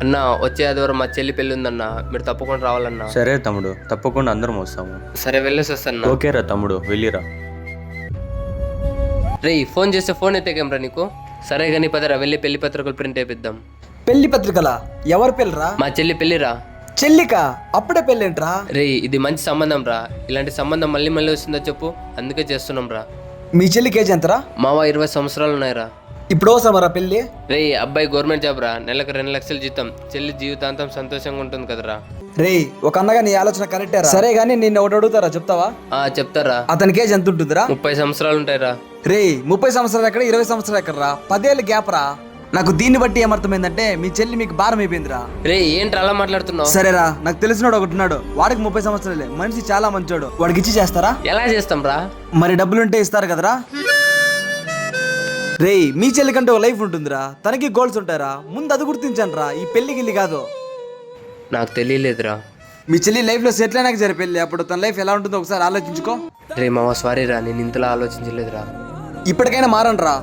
అన్న వచ్చే ఆదివారం మా చెల్లి పెళ్లి ఉందన్న, మీరు తప్పకుండా రావాలన్నా. సరే తమ్ముడు, తప్పకుండా అందరం వస్తాము. సరే వెళ్ళేసి వస్తాను. ఓకేరా తమ్ముడు, వెళ్ళిరా. రే ఫోన్ చేస్తే ఫోన్ ఎత్తేకేమ్రా నీకు? సరే కానీ పదరా వెళ్ళి పెళ్లి పత్రికలు ప్రింట్ వేపిద్దాం. పెళ్లి పత్రికలా? ఎవరి పెళ్ళిరా? మా చెల్లి పెళ్లిరా. చెల్లికా? అప్పుడే పెళ్ళేంట్రా? రే ఇది మంచి సంబంధం రా, ఇలాంటి సంబంధం మళ్ళీ మళ్ళీ వస్తుందో చెప్పు, అందుకే చేస్తున్నాం రా. మీ చెల్లికి ఏజ్ ఎంతరా? మావా 20 సంవత్సరాలు ఉన్నాయిరా. ఇప్పుడు అవసరమరా పెళ్ళి? రే అబ్బాయి గవర్నమెంట్ జాబ్ రా, నెలకు 2 లక్షలు జీతం, చెల్లి జీవితాంతం సంతోషంగా ఉంటుంది కదరా. రే ఒక అన్నగా నీ ఆలోచన కరెక్టేరా. సరే గానీ నిన్ను ఒకటి అడుగుతారా, చెప్తావా? చెప్తారా. అతనికి ఏజ్ ఎంత ఉంటుందిరా? 30 సంవత్సరాలు ఉంటాయిరా. రే 30 సంవత్సరాలు ఎక్కడ, 20 సంవత్సరాలు ఎక్కడరా? 10 ఏళ్ళ గ్యాప్ రా. నాకు దీన్ని బట్టి ఏమర్థమైందంటే మీ చెల్లి మీకు భారం అయిపోయిందిరా. రే ఏంట్రా అలా మాట్లాడుతున్నావు? సరేరా, నాకు తెలిసినోడు ఒకటి ఉన్నాడు, వాడికి 30 సంవత్సరాలే, మనిషి చాలా మంచోడు, వాడికి ఇచ్చి చేస్తారా? ఎలా చేస్తాం రా? మరి డబ్బులుంటే ఇస్తారు కదరా. రే మీ చెల్లి కంటే ఒక లైఫ్ ఉంటుందిరా, తనకి గోల్స్ ఉంటారా, ముందు అది గుర్తించండి రా, ఈ పెళ్లి గిల్లి కాదు. నాకు తెలియలేదురా. మీ చెల్లి లైఫ్ లో సెటిల్ అయినాక సరే పెళ్లి, అప్పుడు తన లైఫ్ ఎలా ఉంటుందో ఒకసారి ఆలోచించుకో. రే మావా సారీ రా, నేను ఇంతలా ఆలోచించలేదురా. ఇప్పటికైనా మారండి రా.